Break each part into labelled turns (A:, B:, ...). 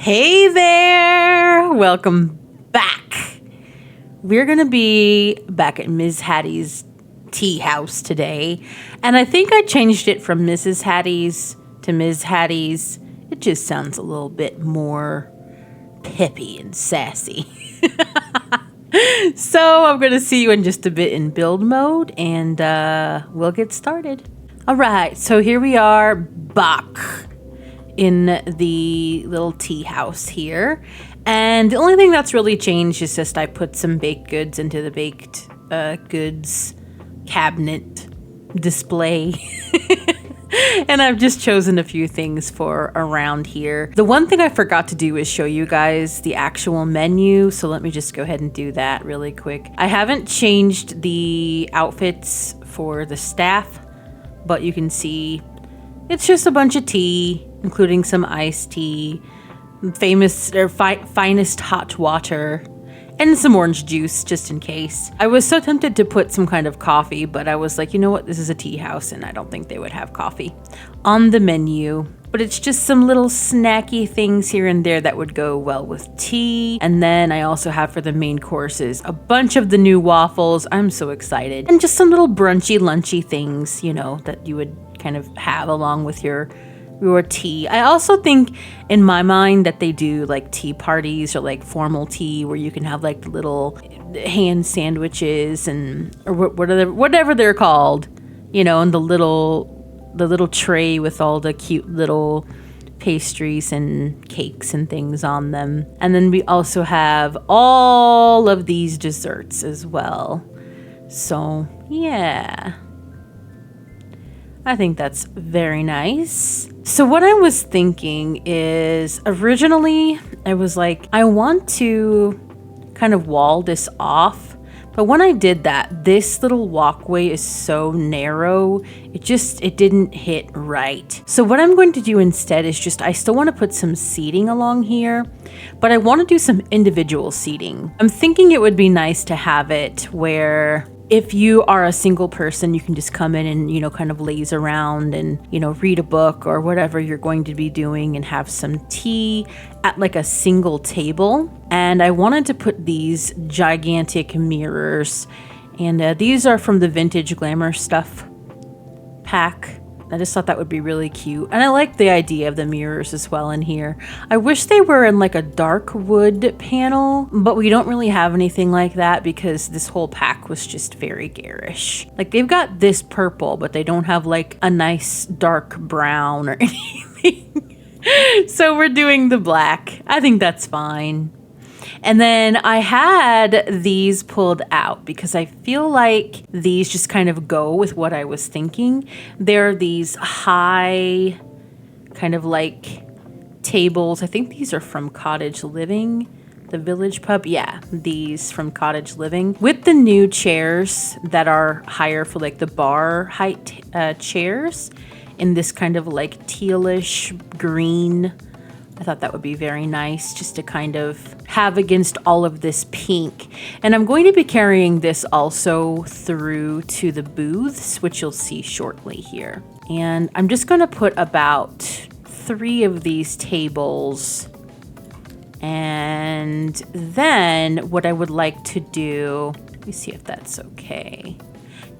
A: Hey there! Welcome back. We're going to be back at Ms. Hattie's tea house today. And I think I changed it from Mrs. Hattie's to Ms. Hattie's. It just sounds a little bit more peppy and sassy. So I'm going to see you in just a bit in build mode and we'll get started. All right, so here we are back in the little tea house here. And the only thing that's really changed is just I put some baked goods into the baked goods cabinet display. And I've just chosen a few things for around here. The one thing I forgot to do is show you guys the actual menu. So let me just go ahead and do that really quick. I haven't changed the outfits for the staff, but you can see it's just a bunch of tea, including some iced tea, finest hot water, and some orange juice just in case. I was so tempted to put some kind of coffee, but I was like, you know what? This is a tea house and I don't think they would have coffee on the menu. But it's just some little snacky things here and there that would go well with tea. And then I also have for the main courses a bunch of the new waffles. I'm so excited. And just some little brunchy, lunchy things, you know, that you would kind of have along with your tea. I also think in my mind that they do like tea parties or like formal tea where you can have like little hand sandwiches and or whatever they're called, you know, and the little tray with all the cute little pastries and cakes and things on them. And then we also have all of these desserts as well. So yeah, I think that's very nice. So what I was thinking is originally I was like, I want to kind of wall this off. But when I did that, this little walkway is so narrow. It didn't hit right. So what I'm going to do instead is I still want to put some seating along here, but I want to do some individual seating. I'm thinking it would be nice to have it where if you are a single person, you can just come in and, you know, kind of laze around and, you know, read a book or whatever you're going to be doing and have some tea at like a single table. And I wanted to put these gigantic mirrors, and these are from the Vintage Glamour Stuff pack. I just thought that would be really cute. And I like the idea of the mirrors as well in here. I wish they were in like a dark wood panel, but we don't really have anything like that because this whole pack was just very garish. Like they've got this purple, but they don't have like a nice dark brown or anything. So we're doing the black. I think that's fine. And then I had these pulled out because I feel like these just kind of go with what I was thinking. They're these high kind of like tables. I think these are from Cottage Living, the Village Pub. Yeah, these from Cottage Living with the new chairs that are higher for like the bar height chairs in this kind of like tealish green. I thought that would be very nice just to kind of have against all of this pink. And I'm going to be carrying this also through to the booths, which you'll see shortly here. And I'm just going to put about 3 of these tables. And then what I would like to do, let me see if that's okay.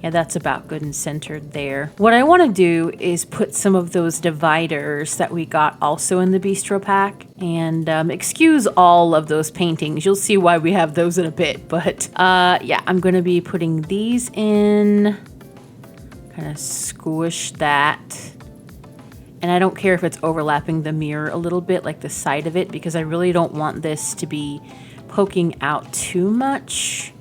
A: Yeah, that's about good and centered there. What I want to do is put some of those dividers that we got also in the Bistro pack. And excuse all of those paintings. You'll see why we have those in a bit. But yeah, I'm going to be putting these in. Kind of squish that. And I don't care if it's overlapping the mirror a little bit, like the side of it, because I really don't want this to be poking out too much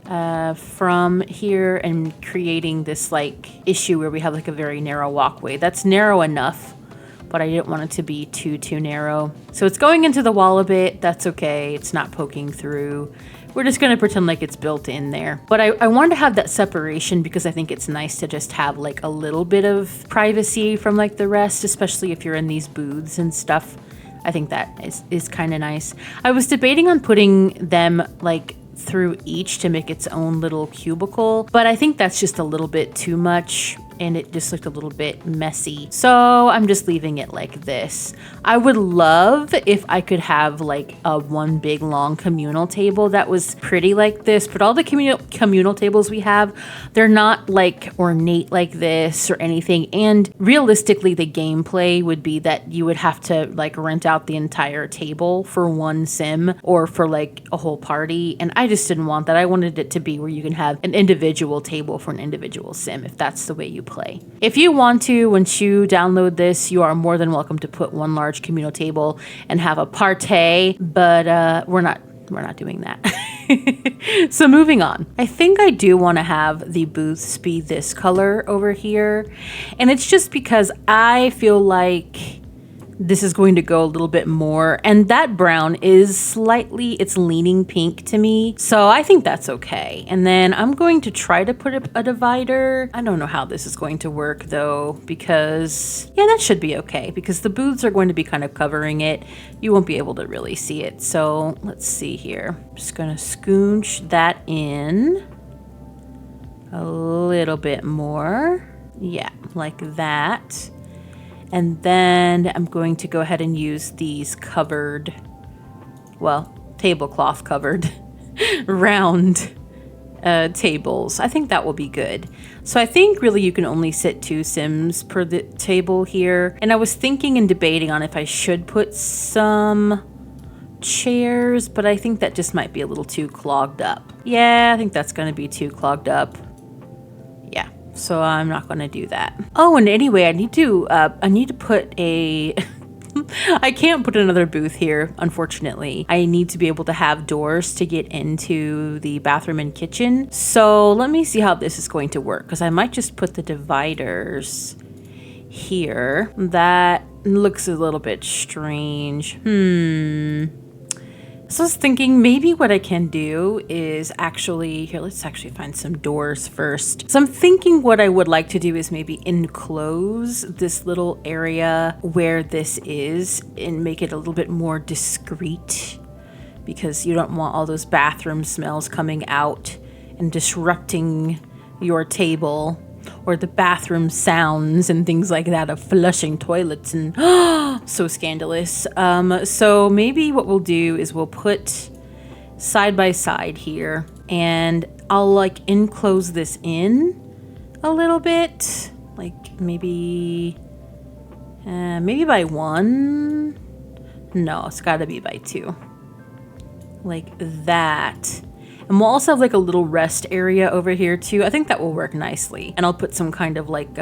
A: from here and creating this like issue where we have like a very narrow walkway. That's narrow enough, but I didn't want it to be too narrow. So it's going into the wall a bit. That's okay. It's not poking through. We're just going to pretend like it's built in there. But I wanted to have that separation because I think it's nice to just have like a little bit of privacy from like the rest, especially if you're in these booths and stuff. I think that is kind of nice. I was debating on putting them like through each to make its own little cubicle, but I think that's just a little bit too much. and it just looked a little bit messy. So I'm just leaving it like this. I would love if I could have like a one big long communal table that was pretty like this, but all the communal tables we have, they're not like ornate like this or anything. And realistically, the gameplay would be that you would have to like rent out the entire table for one sim or for like a whole party. And I just didn't want that. I wanted it to be where you can have an individual table for an individual sim if that's the way you play. If you want to, once you download this, you are more than welcome to put one large communal table and have a party, but we're not doing that. So moving on. I think I do want to have the booths be this color over here. And it's just because I feel like this is going to go a little bit more, and that brown is slightly, it's leaning pink to me, so I think that's okay. And then I'm going to try to put a divider. I don't know how this is going to work though, because yeah, that should be okay, because the booths are going to be kind of covering it. You won't be able to really see it. So let's see here. I'm just gonna scooch that in a little bit more. Yeah, like that. And then I'm going to go ahead and use these covered, well, tablecloth covered round tables. I think that will be good. So I think really you can only sit 2 Sims per the table here. And I was thinking and debating on if I should put some chairs, but I think that just might be a little too clogged up. Yeah, I think that's going to be too clogged up. Yeah. So I'm not going to do that. Oh, and anyway, I need to put a, I can't put another booth here, unfortunately. I need to be able to have doors to get into the bathroom and kitchen. So let me see how this is going to work, because I might just put the dividers here. That looks a little bit strange. So I was thinking maybe what I can do is actually, here, let's actually find some doors first. So I'm thinking what I would like to do is maybe enclose this little area where this is and make it a little bit more discreet, because you don't want all those bathroom smells coming out and disrupting your table, or the bathroom sounds and things like that of flushing toilets and so scandalous. So maybe what we'll do is we'll put side by side here, and I'll like enclose this in a little bit, like maybe by 1. No, it's got to be by 2, like that. And we'll also have like a little rest area over here too. I think that will work nicely. And I'll put some kind of like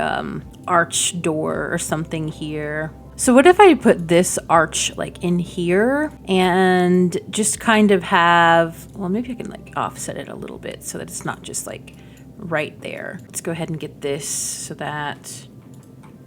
A: arch door or something here. So what if I put this arch like in here and just kind of have, well, maybe I can like offset it a little bit so that it's not just like right there. Let's go ahead and get this so that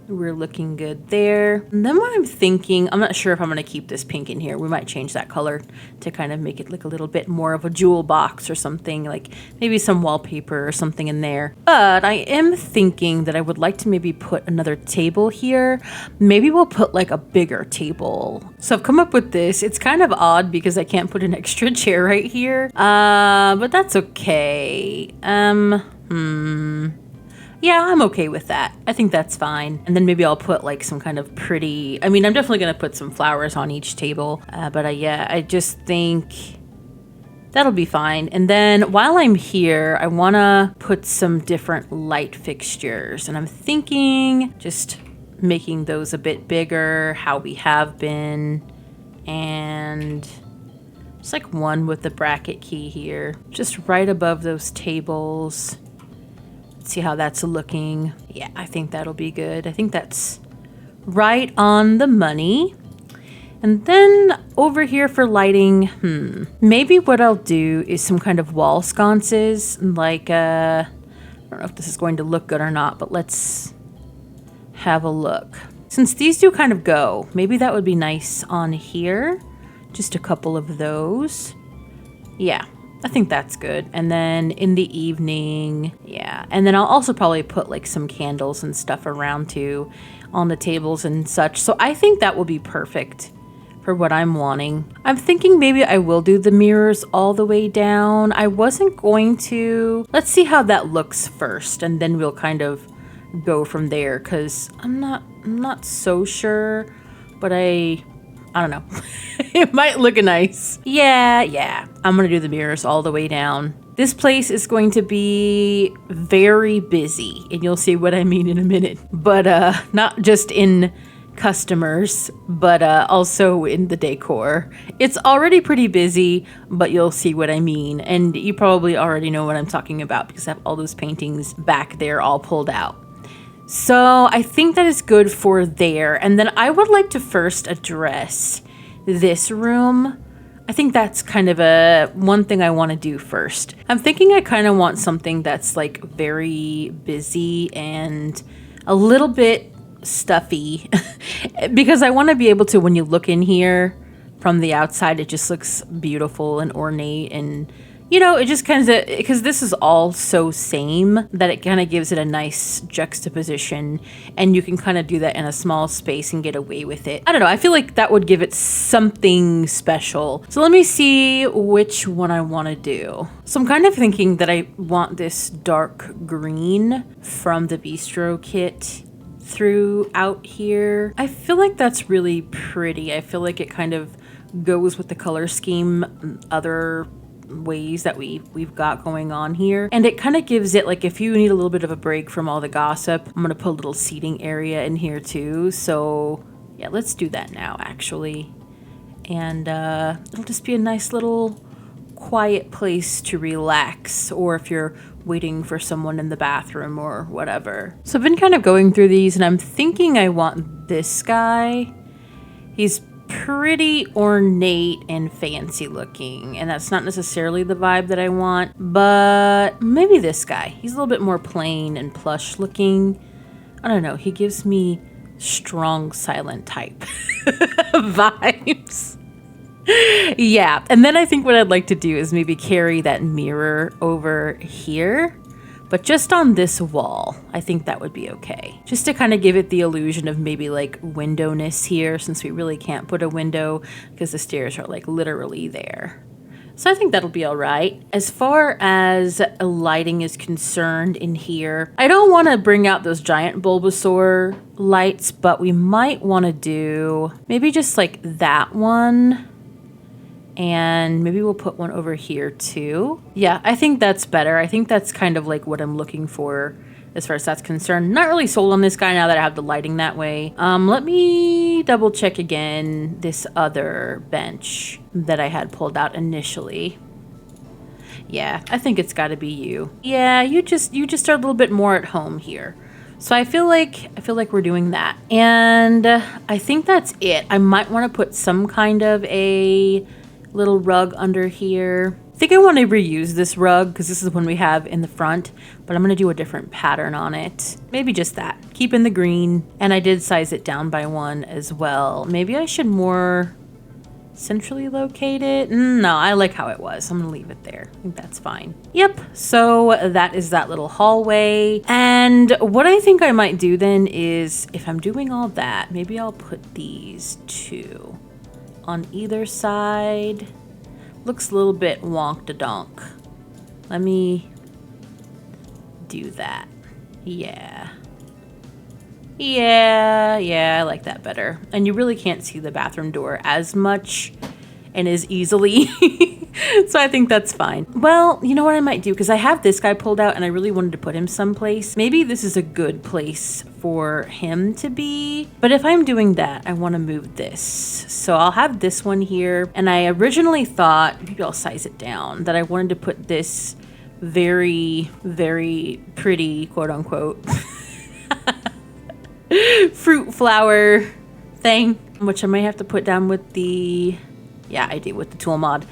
A: we're looking good there. And then what I'm thinking, I'm not sure if I'm going to keep this pink in here. We might change that color to kind of make it look a little bit more of a jewel box or something, like maybe some wallpaper or something in there. But I am thinking that I would like to maybe put another table here. Maybe we'll put like a bigger table. So I've come up with this. It's kind of odd because I can't put an extra chair right here. But that's okay. Yeah, I'm okay with that. I think that's fine. And then maybe I'll put like some kind of pretty, I mean, I'm definitely going to put some flowers on each table. But yeah, I just think that'll be fine. And then while I'm here, I want to put some different light fixtures. And I'm thinking just making those a bit bigger, how we have been. And just like one with the bracket key here, just right above those tables. See how that's looking. Yeah, I think that'll be good. I think that's right on the money. And then over here for lighting, maybe what I'll do is some kind of wall sconces, like I don't know if this is going to look good or not, but let's have a look. Since these do kind of go, maybe that would be nice on here. Just a couple of those. Yeah, I think that's good. And then in the evening, yeah. And then I'll also probably put like some candles and stuff around too on the tables and such. So I think that will be perfect for what I'm wanting. I'm thinking maybe I will do the mirrors all the way down. I wasn't going to. Let's see how that looks first, and then we'll kind of go from there, because I'm not so sure, but I don't know. It might look nice. Yeah. I'm gonna do the mirrors all the way down. This place is going to be very busy, and you'll see what I mean in a minute. But not just in customers, but also in the decor. It's already pretty busy, but you'll see what I mean. And you probably already know what I'm talking about because I have all those paintings back there all pulled out. So I think that is good for there. And then I would like to first address this room. I think that's kind of one thing I want to do first. I'm thinking I kind of want something that's like very busy and a little bit stuffy because I want to be able to, when you look in here from the outside, it just looks beautiful and ornate, and you know, it just kind of, because this is all so same that it kind of gives it a nice juxtaposition, and you can kind of do that in a small space and get away with it. I don't know, I feel like that would give it something special. So let me see which one I want to do. So I'm kind of thinking that I want this dark green from the bistro kit throughout here. I feel like that's really pretty. I feel like it kind of goes with the color scheme other ways that we've got going on here, and it kind of gives it, like, if you need a little bit of a break from all the gossip, I'm gonna put a little seating area in here too. So yeah, let's do that now actually, and it'll just be a nice little quiet place to relax, or if you're waiting for someone in the bathroom or whatever. So I've been kind of going through these, and I'm thinking I want this guy. He's pretty ornate and fancy looking, and that's not necessarily the vibe that I want, but maybe this guy. He's a little bit more plain and plush looking. I don't know, he gives me strong silent type vibes. Yeah, and then I think what I'd like to do is maybe carry that mirror over here, but just on this wall. I think that would be okay. Just to kind of give it the illusion of maybe like windowness here, since we really can't put a window because the stairs are like literally there. So I think that'll be all right. As far as lighting is concerned in here, I don't want to bring out those giant Bulbasaur lights, but we might want to do maybe just like that one. And maybe we'll put one over here too. Yeah, I think that's better. I think that's kind of like what I'm looking for as far as that's concerned. Not really sold on this guy now that I have the lighting that way. Let me double check again this other bench that I had pulled out initially. Yeah, I think it's gotta be you. Yeah, you just are a little bit more at home here. So I feel like we're doing that. And I think that's it. I might want to put some kind of a little rug under here. I think I want to reuse this rug because this is one we have in the front, but I'm going to do a different pattern on it. Maybe just that. Keep in the green. And I did size it down by 1 as well. Maybe I should more centrally locate it. No, I like how it was. I'm going to leave it there. I think that's fine. Yep. So that is that little hallway. And what I think I might do then is, if I'm doing all that, maybe I'll put these two on either side. Looks a little bit wonk-da-donk. Let me do that. Yeah, I like that better. And you really can't see the bathroom door as much and as easily. So I think that's fine. Well, you know what I might do? Because I have this guy pulled out and I really wanted to put him someplace. Maybe this is a good place for him to be. But if I'm doing that, I want to move this. So I'll have this one here. And I originally thought, maybe I'll size it down, that I wanted to put this very, very pretty, quote unquote, fruit flower thing, which I might have to put down with the, yeah, I do, with the tool mod.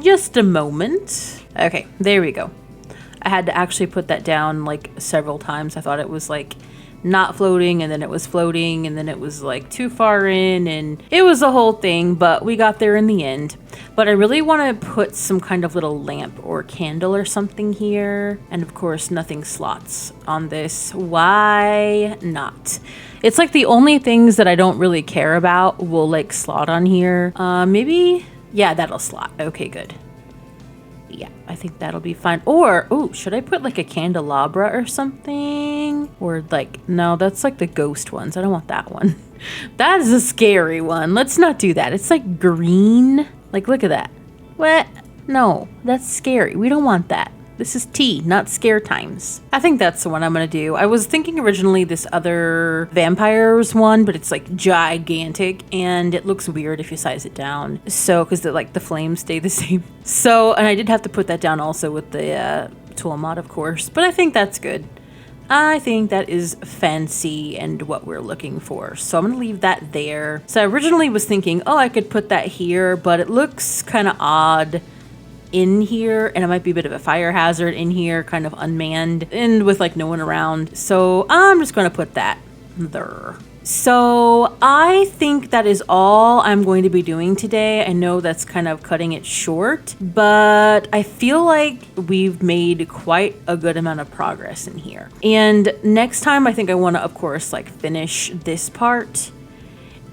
A: Just a moment. Okay, there we go. I had to actually put that down like several times. I thought it was like not floating, and then it was floating, and then it was like too far in, and it was a whole thing, but we got there in the end. But I really want to put some kind of little lamp or candle or something here. And of course, nothing slots on this. Why not? It's like the only things that I don't really care about will like slot on here. Maybe, yeah, that'll slot. Okay, good. Yeah, I think that'll be fine. Or, oh, should I put like a candelabra or something? Or like, no, that's like the ghost ones. I don't want that one. That is a scary one. Let's not do that. It's like green. Like, look at that. What? No, that's scary. We don't want that. This is tea, not scare times. I think that's the one I'm gonna do. I was thinking originally this other vampires one, but it's like gigantic and it looks weird if you size it down. So, because the flames stay the same. So, and I did have to put that down also with the tool mod, of course, but I think that's good. I think that is fancy and what we're looking for. So I'm gonna leave that there. So I originally was thinking, oh, I could put that here, but it looks kind of odd in here, and it might be a bit of a fire hazard in here, kind of unmanned and with like no one around. So I'm just going to put that there. So I think that is all I'm going to be doing today. I know that's kind of cutting it short, but I feel like we've made quite a good amount of progress in here. And next time I think I want to, of course, like finish this part.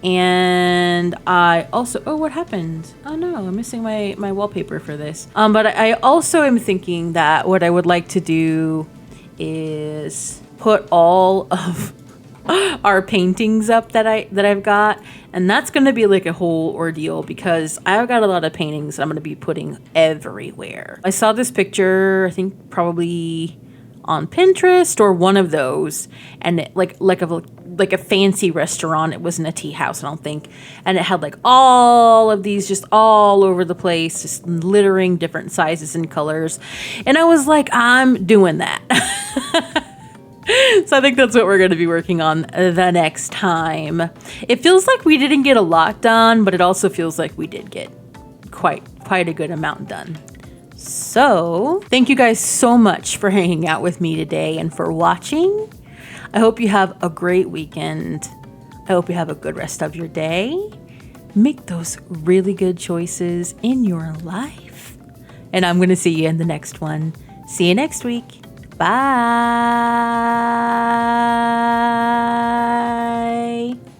A: And I also, oh, what happened? Oh no, I'm missing my wallpaper for this. But I also am thinking that what I would like to do is put all of our paintings up that I've got, and that's going to be like a whole ordeal because I've got a lot of paintings that I'm going to be putting everywhere. I saw this picture, I think probably on Pinterest or one of those, and it, like a fancy restaurant. It wasn't a tea house, I don't think, and it had like all of these just all over the place, just littering different sizes and colors, and I was like, I'm doing that. So I think that's what we're going to be working on the next time. It feels like we didn't get a lot done, but it also feels like we did get quite a good amount done. So thank you guys so much for hanging out with me today and for watching. I hope you have a great weekend. I hope you have a good rest of your day. Make those really good choices in your life. And I'm going to see you in the next one. See you next week. Bye.